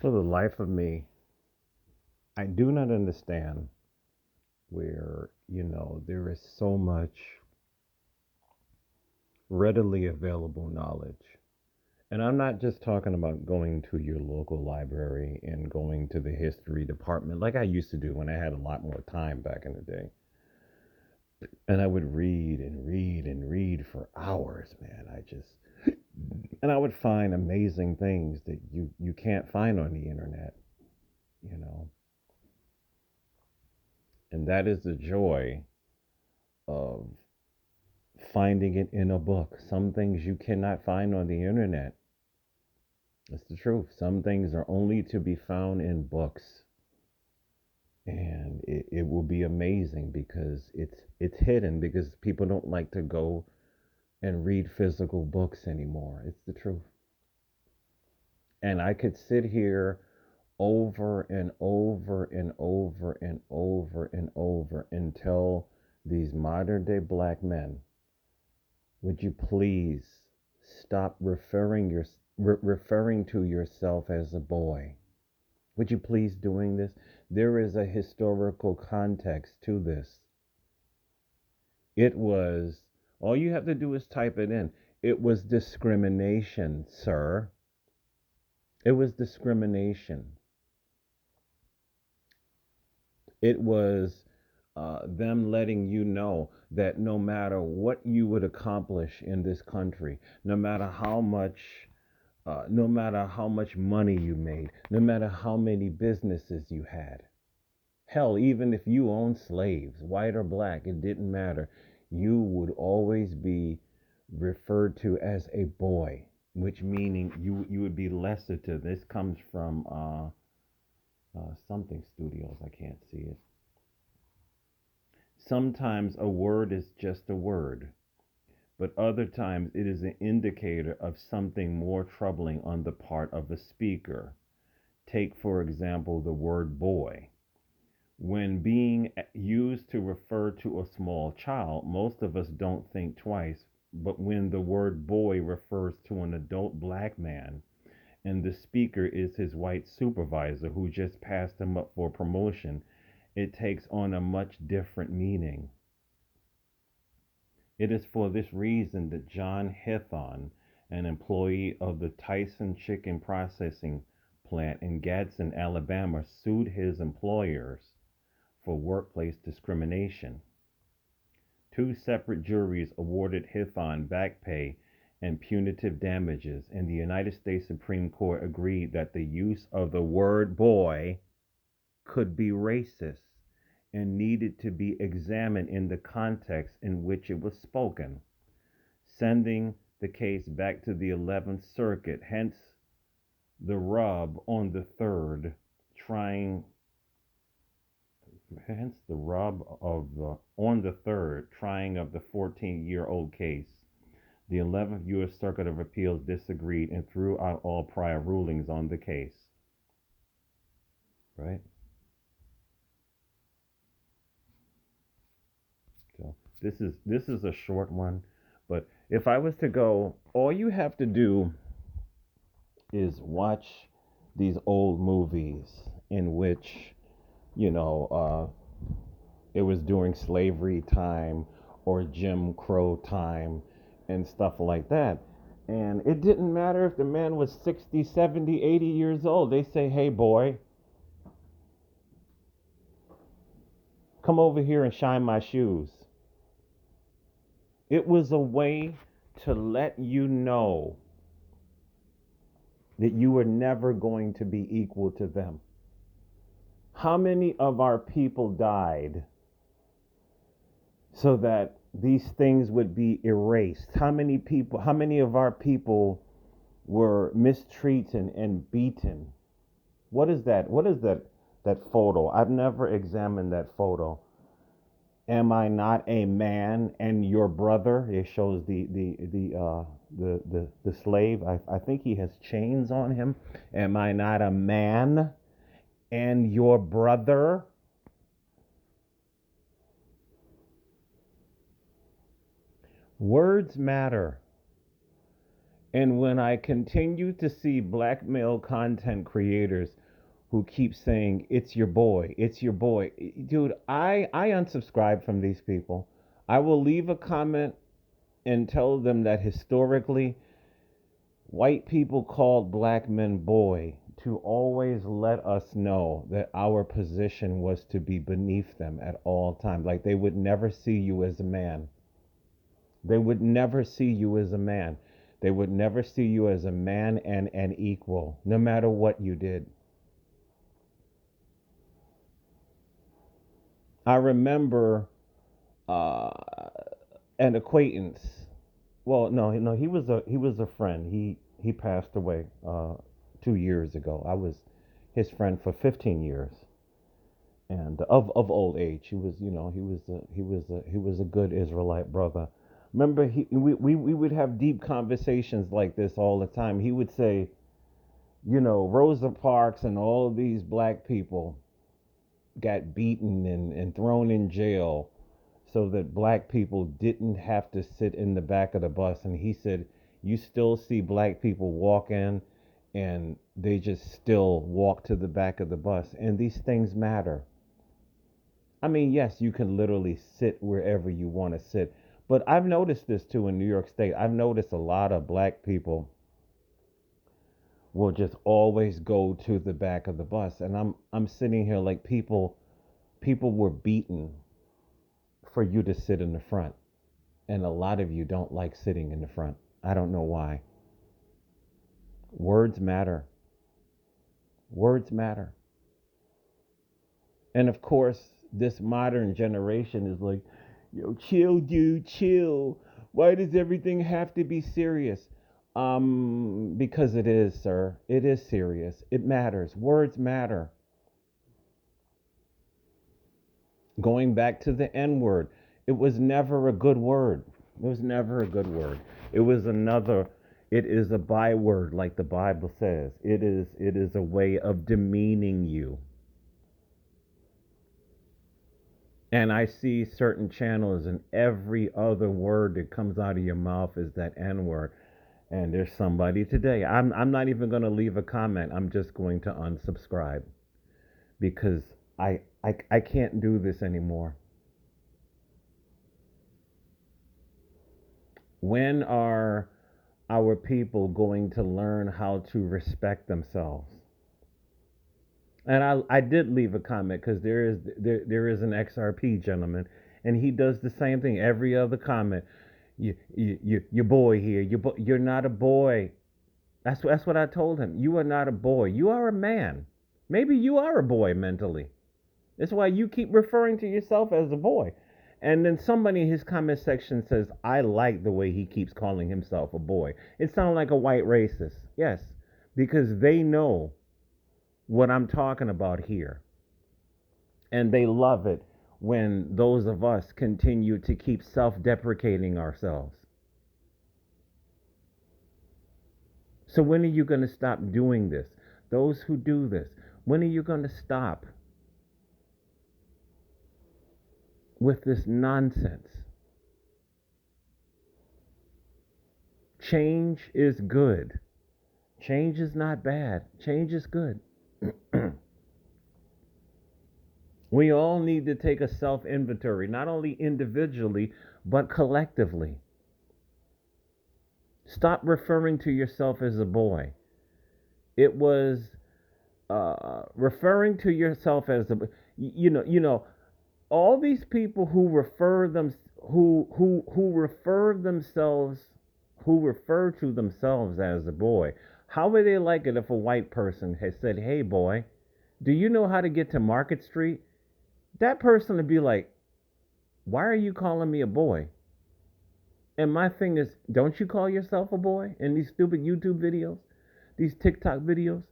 For the life of me, I do not understand where, there is so much readily available knowledge. And I'm not just talking about going to your local library and going to the history department like I used to do when I had a lot more time back in the day. And I would read and read and read for hours, man. And I would find amazing things that you can't find on the internet, you know. And that is the joy of finding it in a book. Some things you cannot find on the internet. It's the truth. Some things are only to be found in books. And it will be amazing because it's hidden because people don't like to go and read physical books anymore. It's the truth. And I could sit here over and over and over and over and over and tell these modern day black men, would you please stop referring to yourself as a boy? Would you please doing this? There is a historical context to this. It was, all you have to do is type it in. It was discrimination, sir. It was discrimination. It was them letting you know that no matter what you would accomplish in this country, no matter how much money you made, no matter how many businesses you had, hell, even if you owned slaves, white or black, it didn't matter. You would always be referred to as a boy, which meaning you would be lesser to. This comes from something studios. I can't see it. Sometimes a word is just a word, but other times it is an indicator of something more troubling on the part of the speaker. Take, for example, the word boy. When being used to refer to a small child, most of us don't think twice, but when the word boy refers to an adult black man, and the speaker is his white supervisor who just passed him up for promotion, it takes on a much different meaning. It is for this reason that John Hithon, an employee of the Tyson Chicken Processing Plant in Gadsden, Alabama, sued his employers for workplace discrimination. Two separate juries awarded Hithon back pay and punitive damages, and the United States Supreme Court agreed that the use of the word boy could be racist and needed to be examined in the context in which it was spoken, sending the case back to the 11th Circuit. Hence the rub on the third trying hence the rub of the on the third trying of the 14-year-old case. The 11th U.S. Circuit of Appeals disagreed and threw out all prior rulings on the case. Right? So this is a short one, but if I was to go, all you have to do is watch these old movies in which you know it was during slavery time or Jim Crow time and stuff like that. And it didn't matter if the man was 60, 70, 80 years old. They say, hey, boy, come over here and shine my shoes. It was a way to let you know that you were never going to be equal to them. How many of our people died so that these things would be erased? How many of our people were mistreated and beaten? What is that? What is that photo? I've never examined that photo. Am I not a man and your brother? It shows the slave. I think he has chains on him. Am I not a man and your brother? Words matter. And when I continue to see black male content creators who keep saying it's your boy, dude, I unsubscribe from these people. I will leave a comment and tell them that historically white people called black men boy to always let us know that our position was to be beneath them at all times. Like they would never see you as a man. They would never see you as a man. They would never see you as a man and an equal, no matter what you did. I remember uh, an acquaintance. Well, no, he was a friend. He passed away 2 years ago. I was his friend for 15 years, and of old age. He was a good Israelite brother. Remember, we would have deep conversations like this all the time. He would say, Rosa Parks and all of these black people got beaten and thrown in jail so that black people didn't have to sit in the back of the bus. And he said, you still see black people walk in and they just still walk to the back of the bus. And these things matter. I mean, yes, you can literally sit wherever you want to sit. But I've noticed this too in New York State. I've noticed a lot of black people will just always go to the back of the bus. And I'm sitting here like people were beaten for you to sit in the front. And a lot of you don't like sitting in the front. I don't know why. Words matter. Words matter. And of course, this modern generation is like, chill, dude, chill. Why does everything have to be serious? Because it is, sir. It is serious. It matters. Words matter. Going back to the N word, it was never a good word. It was never a good word. It was another, it is a byword, like the Bible says. It is a way of demeaning you. And I see certain channels, and every other word that comes out of your mouth is that N word. And there's somebody today. I'm not even going to leave a comment. I'm just going to unsubscribe because I can't do this anymore. When are our people going to learn how to respect themselves? And I did leave a comment because there is an XRP gentleman, and he does the same thing every other comment. Your boy here. You're not a boy. That's what I told him. You are not a boy. You are a man. Maybe you are a boy mentally. That's why you keep referring to yourself as a boy. And then somebody in his comment section says, I like the way he keeps calling himself a boy. It sounds like a white racist. Yes, because they know what I'm talking about here. And they love it when those of us continue to keep self deprecating ourselves. So, when are you going to stop doing this? Those who do this, when are you going to stop with this nonsense? Change is good. Change is not bad. Change is good. We all need to take a self inventory, not only individually, but collectively. Stop referring to yourself as a boy. It was referring to yourself as a, all these people who refer them, who refer themselves, who refer to themselves as a boy. How would they like it if a white person had said, "Hey, boy, do you know how to get to Market Street?" That person would be like, "Why are you calling me a boy?" And my thing is, don't you call yourself a boy in these stupid YouTube videos, these TikTok videos?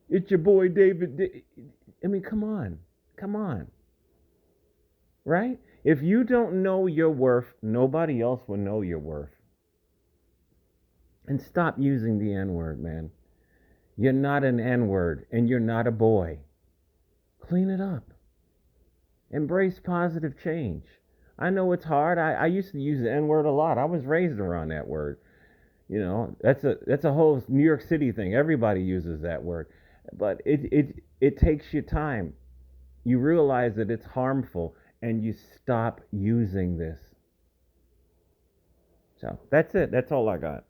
It's your boy David. I mean, come on. Come on. Right? If you don't know your worth, nobody else will know your worth. And stop using the N word, man. You're not an N word and you're not a boy. Clean it up. Embrace positive change. I know it's hard. I used to use the N word a lot. I was raised around that word. That's a whole New York City thing. Everybody uses that word, but it takes you time. You realize that it's harmful, and you stop using this. So that's it. That's all I got.